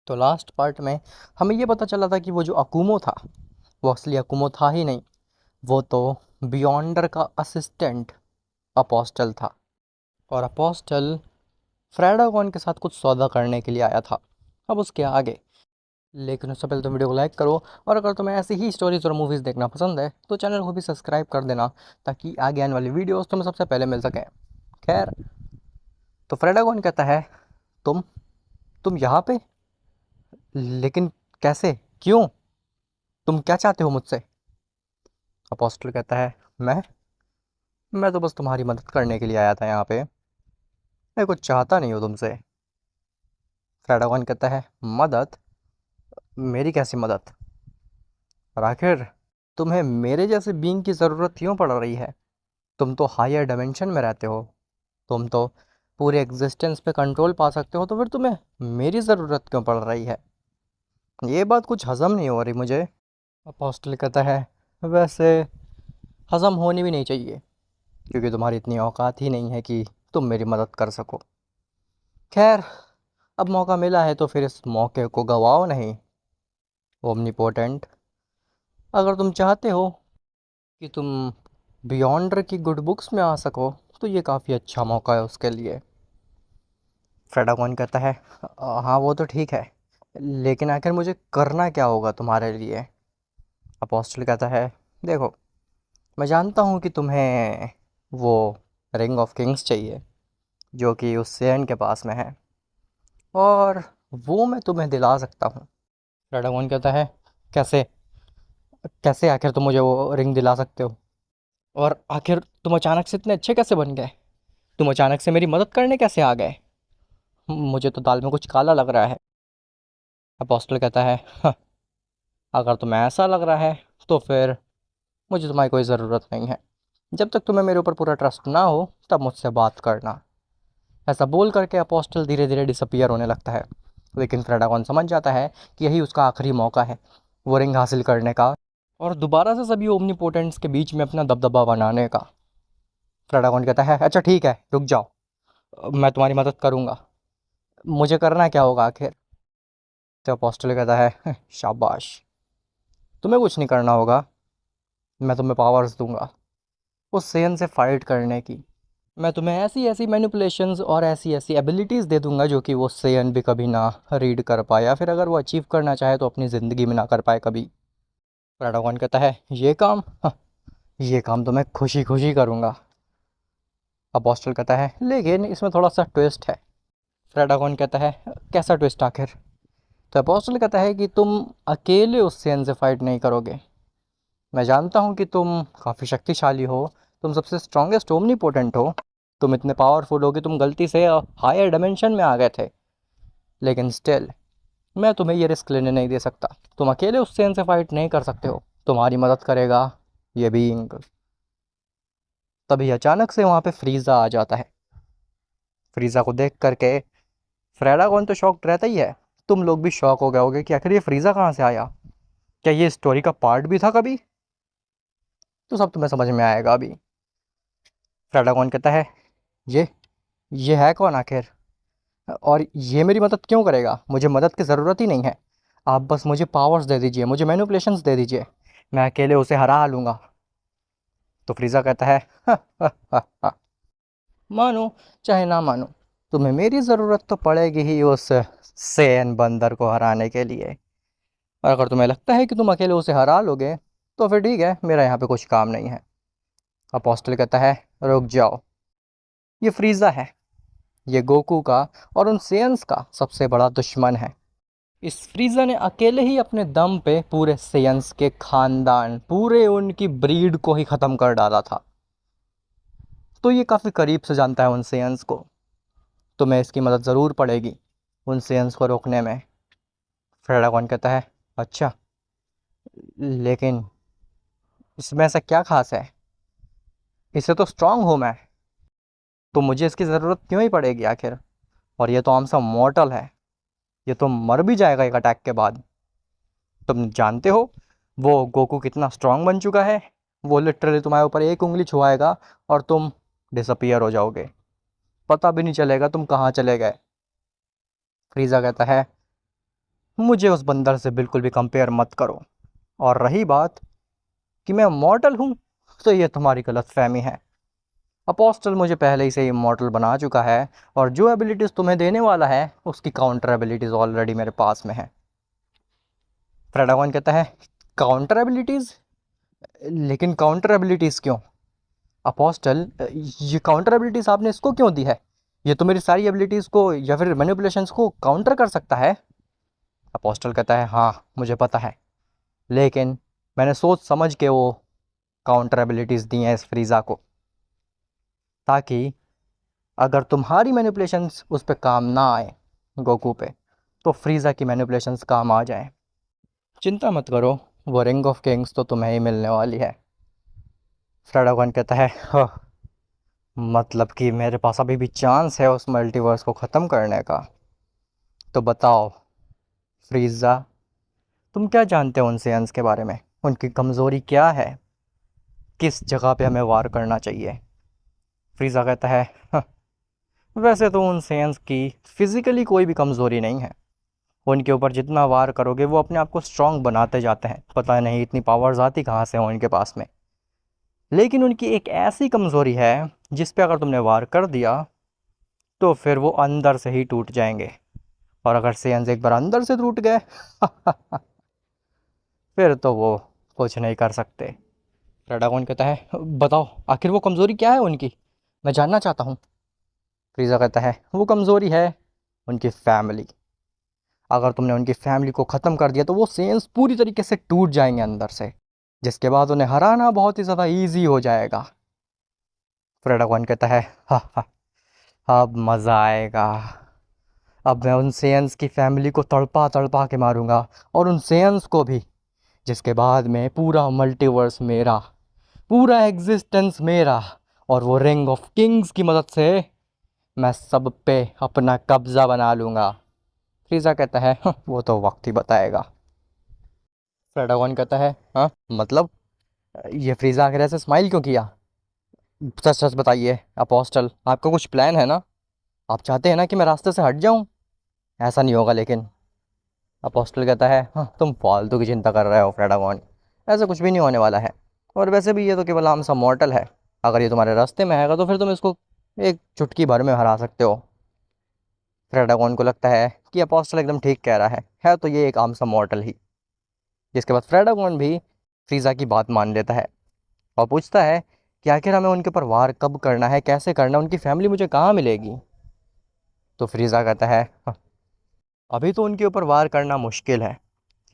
तो last part में हमें ये पता चला था कि वो जो अकुमो था वो असली अकुमो था ही नहीं। वो तो बियॉन्डर का असिस्टेंट अपोस्टल था। और अपोस्टल फ्रेडागोन के साथ कुछ सौदा करने के लिए आया था। अब उसके आगे, लेकिन उससे पहले तो वीडियो को लाइक करो। और अगर तुम्हें ऐसी ही स्टोरीज और मूवीज़ देखना पसंद है तो चैनल को भी सब्सक्राइब कर देना, ताकि आगे आने वाली वीडियोस तुम्हें सबसे पहले मिल सकें। खैर, तो फ्रेडागोन कहता है, तुम तुम यहाँ पे, लेकिन कैसे, क्यों, तुम क्या चाहते हो मुझसे? अपोस्टल कहता है, मैं तो बस तुम्हारी मदद करने के लिए आया था यहाँ पे, मैं कुछ चाहता नहीं हूँ तुमसे। फ्रेडागोन कहता है, मदद? मेरी कैसी मदद? और आखिर तुम्हें मेरे जैसे बीइंग की ज़रूरत क्यों पड़ रही है? तुम तो हायर डायमेंशन में रहते हो, तुम तो पूरे एग्जिस्टेंस पे कंट्रोल पा सकते हो, तो फिर तुम्हें मेरी ज़रूरत क्यों पड़ रही है? ये बात कुछ हज़म नहीं हो रही मुझे। अपोस्टल कहता है, वैसे हज़म होनी भी नहीं चाहिए, क्योंकि तुम्हारी इतनी औकात ही नहीं है कि तुम मेरी मदद कर सको। खैर, अब मौका मिला है तो फिर इस मौके को गवाओ नहीं, ओमनीपोटेंट। अगर तुम चाहते हो कि तुम बियॉन्डर की गुड बुक्स में आ सको, तो ये काफ़ी अच्छा मौका है उसके लिए। फ्रेडागोन कहता है, हाँ वो तो ठीक है, लेकिन आखिर मुझे करना क्या होगा तुम्हारे लिए?" अपोस्टल कहता है, देखो, मैं जानता हूँ कि तुम्हें वो रिंग ऑफ किंग्स चाहिए जो कि उस सेन के पास में है, और वो मैं तुम्हें दिला सकता हूँ। फ्रेडागोन कहता है, कैसे? कैसे आखिर तुम मुझे वो रिंग दिला सकते हो? और आखिर तुम अचानक से इतने अच्छे कैसे बन गए? तुम अचानक से मेरी मदद करने कैसे आ गए? मुझे तो दाल में कुछ काला लग रहा है। अपोस्टल कहता है, "हाँ, अगर तुम्हें ऐसा लग रहा है तो फिर मुझे तुम्हारी कोई ज़रूरत नहीं है। जब तक तुम्हें मेरे ऊपर पूरा ट्रस्ट ना हो तब मुझसे बात करना।" ऐसा बोल करके अपोस्टल धीरे धीरे डिसअपियर होने लगता है। लेकिन फ्रेडागोन समझ जाता है कि यही उसका आखिरी मौका है वो रिंग हासिल करने का, और दोबारा से सभी ओमनीपोटेंट्स के बीच में अपना दबदबा बनाने का। फ्रेडागोन कहता है, अच्छा ठीक है, रुक जाओ, मैं तुम्हारी मदद करूँगा। मुझे करना क्या होगा आखिर? तो अपोस्टल कहता है, शाबाश, तुम्हें कुछ नहीं करना होगा, मैं तुम्हें पावर्स दूंगा उस सेन से फाइट करने की। मैं तुम्हें ऐसी ऐसी मैनिपुलेशंस और ऐसी ऐसी एबिलिटीज़ दे दूंगा जो कि वो सेयन भी कभी ना रीड कर पाए, या फिर अगर वो अचीव करना चाहे तो अपनी ज़िंदगी में ना कर पाए कभी। पैराडॉन कहता है, ये काम? हाँ, ये काम तो मैं खुशी खुशी करूँगा। अपोस्टल कहता है, लेकिन इसमें थोड़ा सा ट्विस्ट है। फ्रेडागोन कहता है, कैसा ट्विस्ट आखिर? तो अपोस्टल कहता है कि तुम अकेले उस सेन से फाइट नहीं करोगे। मैं जानता हूँ कि तुम काफ़ी शक्तिशाली हो, तुम सबसे स्ट्रॉन्गेस्ट ओमनीपोटेंट हो, तुम इतने पावरफुल हो कि तुम गलती से हायर डायमेंशन में आ गए थे, लेकिन स्टिल मैं तुम्हें ये रिस्क लेने नहीं दे सकता। तुम अकेले उस सेन से फाइट नहीं कर सकते हो, तुम्हारी मदद करेगा ये बीइंग। तभी अचानक से वहाँ पे फ्रीज़ा आ जाता है। फ्रीज़ा को देख करके फ्रेडागोन तो शॉक्ड रहता ही है, तुम लोग भी शॉक हो गए होगे कि आखिर ये फ्रीज़ा कहाँ से आया, क्या ये स्टोरी का पार्ट भी था कभी? तो सब तुम्हें समझ में आएगा अभी। फ्रेडागोन कहता है, ये ये है कौन आखिर, और ये मेरी मदद क्यों करेगा? मुझे मदद की ज़रूरत ही नहीं है, आप बस मुझे पावर्स दे दीजिए, मुझे मैनिपुलेशंस दे दीजिए, मैं अकेले उसे हरा लूँगा। तो फ्रीज़ा कहता है, "हा, हा, हा, हा, मानो चाहे ना मानो, तुम्हें मेरी ज़रूरत तो पड़ेगी ही उस सेन बंदर को हराने के लिए, और अगर तुम्हें लगता है कि तुम अकेले उसे हरा लोगे तो फिर ठीक है, मेरा यहाँ पे कुछ काम नहीं है।" अपोस्टल कहता है, रुक जाओ, ये फ्रीज़ा है, ये गोकू का और उन सेयन्स का सबसे बड़ा दुश्मन है। इस फ्रीज़ा ने अकेले ही अपने दम पे पूरे सेयन्स के खानदान, पूरे उनकी ब्रीड को ही ख़त्म कर डाला था। तो ये काफ़ी करीब से जानता है उन सेयन्स को, तो मैं इसकी मदद ज़रूर पड़ेगी उन सेयन्स को रोकने में। फ्रेडागोन कहता है, अच्छा, लेकिन इसमें ऐसा क्या खास है, इससे तो स्ट्रांग हूँ मैं, तो मुझे इसकी ज़रूरत क्यों ही पड़ेगी आखिर? और ये तो आमसा मॉर्टल है, ये तो मर भी जाएगा एक अटैक के बाद। तुम जानते हो वो गोकू कितना स्ट्रांग बन चुका है, वो लिटरली तुम्हारे ऊपर एक उंगली छुआएगा और तुम डिसअपियर हो जाओगे, पता भी नहीं चलेगा तुम कहाँ चले गए। फ्रीज़ा कहता है, मुझे उस बंदर से बिल्कुल भी कंपेयर मत करो। और रही बात कि मैं मॉर्टल हूँ, तो ये तुम्हारी गलतफहमी है। अपोस्टल मुझे पहले ही से इमॉर्टल बना चुका है, और जो एबिलिटीज़ तुम्हें देने वाला है उसकी काउंटर एबिलिटीज़ ऑलरेडी मेरे पास में है। फ्रेडागॉन कहता है, काउंटर एबिलिटीज़? लेकिन काउंटर एबिलिटीज़ क्यों? अपोस्टल, ये काउंटर एबिलिटीज़ आपने इसको क्यों दी है? ये तो मेरी सारी एबिलिटीज़ को या फिर मैनिपुलेशंस को काउंटर कर सकता है। अपोस्टल कहता है, हाँ मुझे पता है, लेकिन मैंने सोच समझ के वो काउंटर एबिलिटीज़ दी हैं इस फ्रीज़ा को, ताकि अगर तुम्हारी मैनिपुलेशंस उस पर काम ना आए गोकू पे, तो फ्रीज़ा की मैनिपुलेशंस काम आ जाए। चिंता मत करो, वो रिंग ऑफ किंग्स तो तुम्हें ही मिलने वाली है। फ्रेडागन कहता है, मतलब कि मेरे पास अभी भी चांस है उस मल्टीवर्स को ख़त्म करने का। तो बताओ फ्रीज़ा, तुम क्या जानते हो उन सेयंस के बारे में? उनकी कमज़ोरी क्या है? किस जगह पे हमें वार करना चाहिए? फ्रीज़ा कहता है, वैसे तो उन सेयंस की फ़िज़िकली कोई भी कमज़ोरी नहीं है। उनके ऊपर जितना वार करोगे वो अपने आप को स्ट्रॉन्ग बनाते जाते हैं, पता नहीं इतनी पावर्स आती कहाँ से हो उनके पास में। लेकिन उनकी एक ऐसी कमज़ोरी है जिस पे अगर तुमने वार कर दिया तो फिर वो अंदर से ही टूट जाएंगे, और अगर सेयंस एक बार अंदर से टूट गए फिर तो वो कुछ नहीं कर सकते। रेडागोन कहता है, बताओ आखिर वो कमज़ोरी क्या है उनकी, मैं जानना चाहता हूँ। फ्रीज़ा कहता है, वो कमज़ोरी है उनकी फैमिली। अगर तुमने उनकी फैमिली को ख़त्म कर दिया तो वो सेयंस पूरी तरीके से टूट जाएंगे अंदर से, जिसके बाद उन्हें हराना बहुत ही ज़्यादा ईजी हो जाएगा। फ्रेडागोन कहता है, हा हा, अब मज़ा आएगा। अब मैं उन सेयंस की फैमिली को तड़पा तड़पा के मारूंगा, और उन सेयंस को भी, जिसके बाद में पूरा मल्टीवर्स मेरा, पूरा एग्जिस्टेंस मेरा, और वो रिंग ऑफ किंग्स की मदद से मैं सब पे अपना कब्ज़ा बना लूँगा। फ्रीज़ा कहता है, वो तो वक्त ही बताएगा। फ्रेडागोन कहता है, हाँ मतलब? ये फ्रीज़ा आखिर ऐसे स्माइल क्यों किया? सच सच बताइए अपोस्टल, आपका कुछ प्लान है ना? आप चाहते हैं ना कि मैं रास्ते से हट जाऊं? ऐसा नहीं होगा लेकिन। अपोस्टल कहता है, हाँ तुम फालतू की चिंता कर रहे हो फ्रेडागोन, ऐसा कुछ भी नहीं होने वाला है। और वैसे भी ये तो केवल आम सा मॉर्टल है, अगर ये तुम्हारे रास्ते में आएगा तो फिर तुम इसको एक चुटकी भर में हरा सकते हो। फ्रेडागोन को लगता है कि अपोस्टल एकदम ठीक कह रहा है तो ये एक आम सा मॉर्टल ही। जिसके बाद फ्रेडागोन भी फ्रीज़ा की बात मान लेता है और पूछता है कि आखिर हमें उनके ऊपर वार कब करना है, कैसे करना है, उनकी फैमिली मुझे कहाँ मिलेगी? तो फ्रीज़ा कहता है, अभी तो उनके ऊपर वार करना मुश्किल है,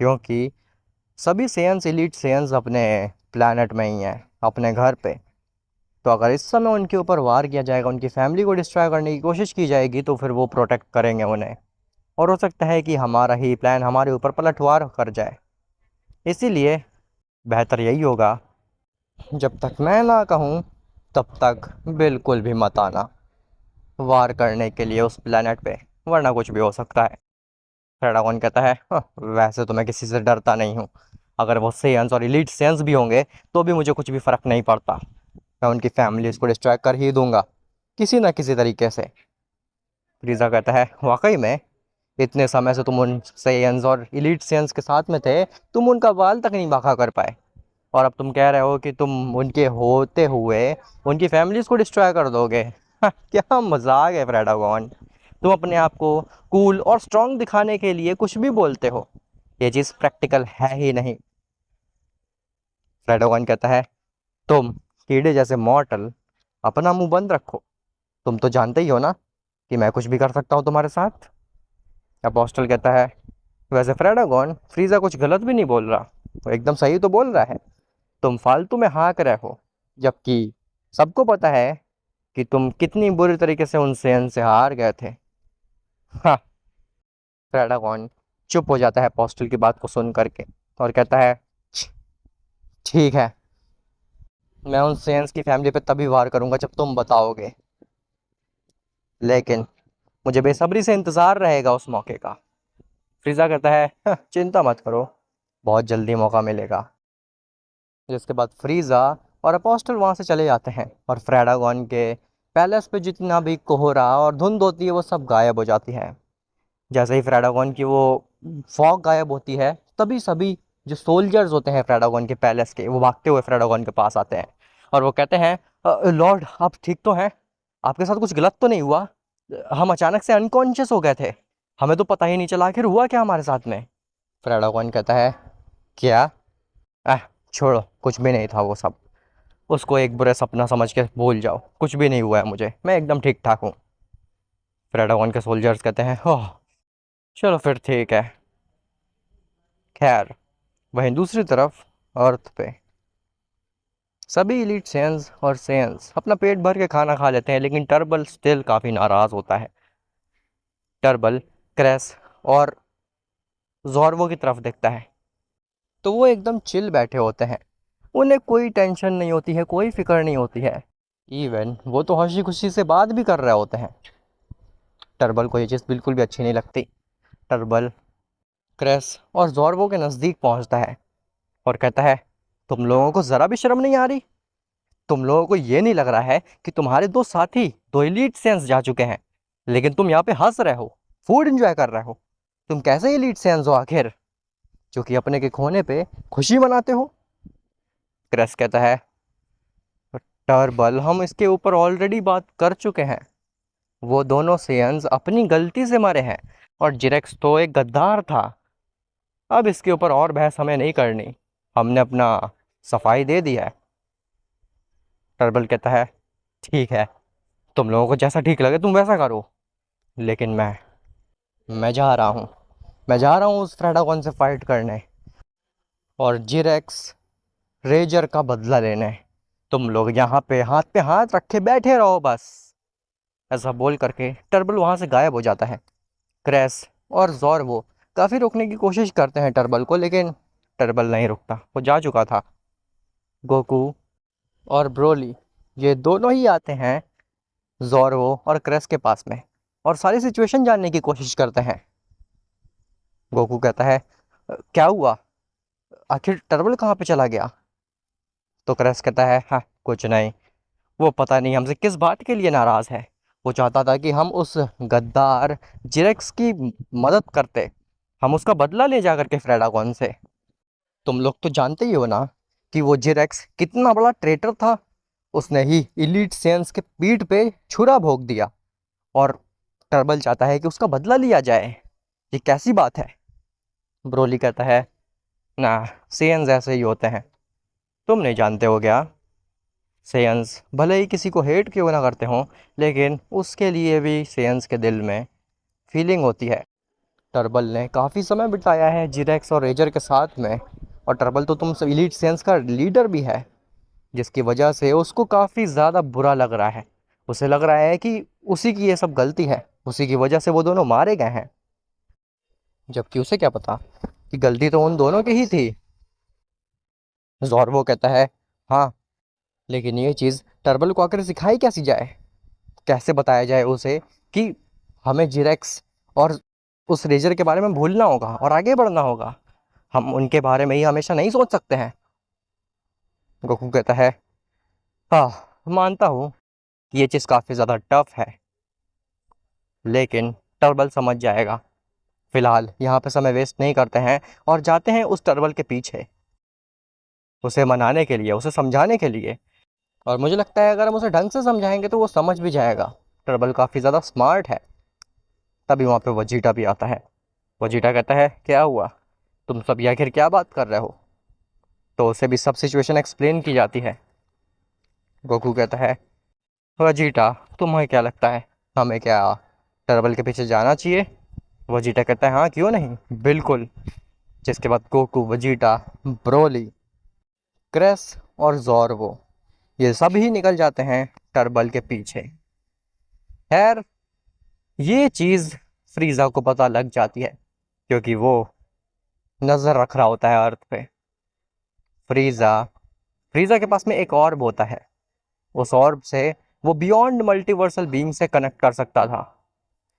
क्योंकि सभी सेयंस, एलीट सेयंस अपने प्लानट में ही हैं, अपने घर पे। तो अगर इस समय उनके ऊपर वार किया जाएगा, उनकी फैमिली को डिस्ट्रॉय करने की कोशिश की जाएगी, तो फिर वो प्रोटेक्ट करेंगे उन्हें, और हो सकता है कि हमारा ही प्लान हमारे ऊपर पलटवार कर जाए। इसीलिए बेहतर यही होगा, जब तक मैं ना कहूँ तब तक बिल्कुल भी मत आना वार करने के लिए उस प्लेनेट पे, वरना कुछ भी हो सकता है। फ्रेडागोन कहता है, वैसे तो मैं किसी से डरता नहीं हूँ, अगर वो सेयंस और एलीट सेयंस भी होंगे तो भी मुझे कुछ भी फ़र्क नहीं पड़ता, मैं उनकी फैमिलीज़ को डिस्ट्रॉय कर ही दूंगा किसी ना किसी तरीके से। फ्रीज़ा कहता है, वाकई में इतने समय से तुम उन सेयंस और एलीट सेयंस के साथ में थे, तुम उनका बाल तक नहीं बांका कर पाए, और अब तुम कह रहे हो कि तुम उनके होते हुए उनकी फैमिलीज़ को डिस्ट्रॉय कर दोगे? क्या मजाक है फ्रेडागोन, तुम अपने आप को कूल और स्ट्रांग दिखाने के लिए कुछ भी बोलते हो, ये चीज़ प्रैक्टिकल है ही नहीं। फ्रेडागोन कहता है, तुम कीड़े जैसे मॉर्टल अपना मुंह बंद रखो, तुम तो जानते ही हो ना कि मैं कुछ भी कर सकता हूँ तुम्हारे साथ। अपोस्टल कहता है, वैसे फ्रेडागोन, फ्रीज़ा कुछ गलत भी नहीं बोल रहा, वो एकदम सही तो बोल रहा है, तुम फालतू में हाँक रहे हो, जबकि सबको पता है कि तुम कितनी बुरी तरीके से उन सेयन से हार गए थे। हाँ। फ्रेडागोन चुप हो जाता है अपोस्टल की बात को सुन करके, और कहता है, "छ, ठीक है, मैं उन सेयंस की फैमिली पे तभी वार करूंगा जब तुम बताओगे, लेकिन मुझे बेसब्री से इंतज़ार रहेगा उस मौके का।" फ्रीज़ा कहता है, चिंता मत करो, बहुत जल्दी मौका मिलेगा। जिसके बाद फ्रीज़ा और अपोस्टल वहाँ से चले जाते हैं, और फ्रेडागोन के पैलेस पे जितना भी कोहरा और धुंध होती है वो सब गायब हो जाती है। जैसे ही फ्रेडागोन की वो फॉग गायब होती है तभी सभी जो सोल्जर्स होते हैं फ्रेडागोन के पैलेस के, वो भागते हुए फ्रेडागोन के पास आते हैं और वो कहते हैं, लॉर्ड आप ठीक तो हैं? आपके साथ कुछ गलत तो नहीं हुआ? हम अचानक से अनकॉन्शियस हो गए थे, हमें तो पता ही नहीं चला आखिर हुआ क्या हमारे साथ में। फ्रेडागोन कहता है, क्या? आह, छोड़ो, कुछ भी नहीं था वो सब। उसको एक बुरा सपना समझ के भूल जाओ, कुछ भी नहीं हुआ है मुझे, मैं एकदम ठीक ठाक हूँ। फ्रेडागोन के सोल्जर्स कहते हैं, ओह चलो फिर ठीक है। खैर, वहीं दूसरी तरफ अर्थ पे सभी इलीट सेंस और सेंस अपना पेट भर के खाना खा लेते हैं, लेकिन टर्बल स्टिल काफ़ी नाराज़ होता है। टर्बल क्रैश और जॉर्वो की तरफ देखता है तो वो एकदम चिल बैठे होते हैं, उन्हें कोई टेंशन नहीं होती है, कोई फिक्र नहीं होती है। इवन वो तो हंसी खुशी से बात भी कर रहे होते हैं। टर्बल को ये चीज़ बिल्कुल भी अच्छी नहीं लगती। टर्बल क्रैश और जॉर्वो के नज़दीक पहुंचता है और कहता है, तुम लोगों को ज़रा भी शर्म नहीं आ रही? तुम लोगों को ये नहीं लग रहा है कि तुम्हारे दो साथी, दो एलीट सेंस जा चुके हैं, लेकिन तुम यहाँ पे हंस रहे हो, फूड एंजॉय कर रहे हो? तुम कैसे एलीट सेंस हो आखिर, जो कि अपने के खोने पे खुशी मनाते हो? क्रैश कहता है, टर्बल हम इसके ऊपर ऑलरेडी बात कर चुके हैं। वो दोनों सेयंस अपनी गलती से मरे हैं और जिरेक्स तो एक गद्दार था। अब इसके ऊपर और बहस हमें नहीं करनी, हमने अपना सफाई दे दिया है। टर्बल कहता है, ठीक है, तुम लोगों को जैसा ठीक लगे तुम वैसा करो, लेकिन मैं जा रहा हूँ, मैं जा रहा हूँ उस फ्रेडागोन से फाइट करने और जिरेक्स रेजर का बदला लेने। तुम लोग यहाँ पे हाथ रखे बैठे रहो बस। ऐसा बोल करके टर्बल वहाँ से गायब हो जाता है। क्रैश और ज़ॉर्वो काफ़ी रोकने की कोशिश करते हैं टर्बल को, लेकिन टर्बल नहीं रुकता, वो जा चुका था। गोकू और ब्रोली ये दोनों ही आते हैं ज़ॉर्वो और क्रैश के पास में और सारी सिचुएशन जानने की कोशिश करते हैं। गोकू कहता है, क्या हुआ, आखिर टर्बल कहाँ पे चला गया?" तो क्रैश कहता है, हाँ कुछ नहीं, वो पता नहीं हमसे किस बात के लिए नाराज़ है। वो चाहता था कि हम उस गद्दार जिरेक्स की मदद करते, हम उसका बदला ले जा करके फ्रेडागोन से। तुम लोग तो जानते ही हो ना कि वो जिरेक्स कितना बड़ा ट्रेटर था। उसने ही इलीट सेंस के पीठ पे छुरा भोंक दिया और टर्बल चाहता है कि उसका बदला लिया जाए। ये कैसी बात है? ब्रोली कहता है, ना, सेंस ऐसे ही होते हैं, तुम नहीं जानते हो क्या? सेयंस भले ही किसी को हेट क्यों ना करते हों, लेकिन उसके लिए भी सेयंस के दिल में फीलिंग होती है। टर्बल ने काफ़ी समय बिताया है जिरेक्स और रेजर के साथ में, और टर्बल तो तुम इलीट सेंस का लीडर भी है, जिसकी वजह से उसको काफ़ी ज़्यादा बुरा लग रहा है। उसे लग रहा है कि उसी की ये सब गलती है, उसी की वजह से वो दोनों मारे गए हैं, जबकि उसे क्या पता कि गलती तो उन दोनों की ही थी। जॉर्वो कहता है, हाँ, लेकिन ये चीज़ टर्बल को आकर सिखाई कैसी जाए, कैसे बताया जाए उसे कि हमें जिरेक्स और उस रेजर के बारे में भूलना होगा और आगे बढ़ना होगा, हम उनके बारे में ही हमेशा नहीं सोच सकते हैं। गोकू कहता है, हाँ मानता हूँ कि ये चीज़ काफ़ी ज़्यादा टफ है, लेकिन टर्बल समझ जाएगा। फिलहाल यहाँ पे समय वेस्ट नहीं करते हैं और जाते हैं उस टर्बल के पीछे, उसे मनाने के लिए, उसे समझाने के लिए। और मुझे लगता है अगर हम उसे ढंग से समझाएंगे तो वो समझ भी जाएगा। टर्बल काफ़ी ज़्यादा स्मार्ट है। तभी वहाँ पे वजीटा भी आता है। वजीटा कहता है, क्या हुआ, तुम सब ये आखिर क्या बात कर रहे हो? तो उसे भी सब सिचुएशन एक्सप्लेन की जाती है। गोकू कहता है, वजीटा तुम्हें क्या लगता है, हमें क्या टर्बल के पीछे जाना चाहिए? वजीटा कहता है, हाँ क्यों नहीं, बिल्कुल। जिसके बाद गोकू, वजीटा, ब्रोली, क्रैश और ज़ॉर्वो ये सब ही निकल जाते हैं टर्बल के पीछे। खैर, ये चीज़ फ्रीज़ा को पता लग जाती है, क्योंकि वो नज़र रख रहा होता है अर्थ पे। फ्रीज़ा फ्रीज़ा के पास में एक ऑर्ब होता है, उस ऑर्ब से वो बियॉन्ड मल्टीवर्सल बीइंग से कनेक्ट कर सकता था।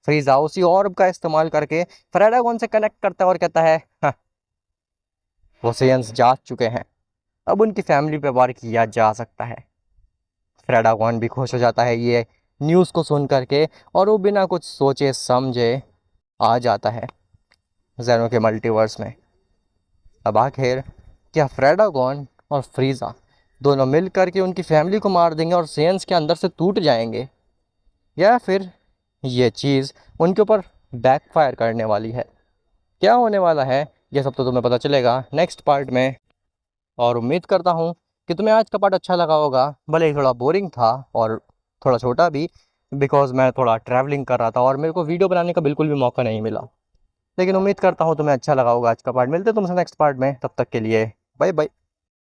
फ्रीज़ा उसी ऑर्ब का इस्तेमाल करके फ्रेडागोन से कनेक्ट करता है और कहता है, हाँ, वो सेयंस जा चुके हैं, अब उनकी फैमिली पे वार किया जा सकता है। फ्रेडागोन भी खुश हो जाता है ये न्यूज़ को सुन करके, और वो बिना कुछ सोचे समझे आ जाता है। ज़ेनो के मल्टीवर्स में। अब आखिर क्या फ्रेडागोन और फ्रीज़ा दोनों मिल करके उनकी फैमिली को मार देंगे और सेंस के अंदर से टूट जाएंगे, या फिर ये चीज़ उनके ऊपर बैकफायर करने वाली है? क्या होने वाला है ये सब तो तुम्हें पता चलेगा नेक्स्ट पार्ट में। और उम्मीद करता हूँ कि तुम्हें आज का पार्ट अच्छा लगा होगा, भले ही थोड़ा बोरिंग था और थोड़ा छोटा भी, बिकॉज़ मैं थोड़ा ट्रैवलिंग कर रहा था और मेरे को वीडियो बनाने का बिल्कुल भी मौका नहीं मिला। लेकिन उम्मीद करता हूँ तुम्हें अच्छा लगा होगा आज का पार्ट। मिलते हैं तुमसे नेक्स्ट पार्ट में, तब तक के लिए बाय बाय।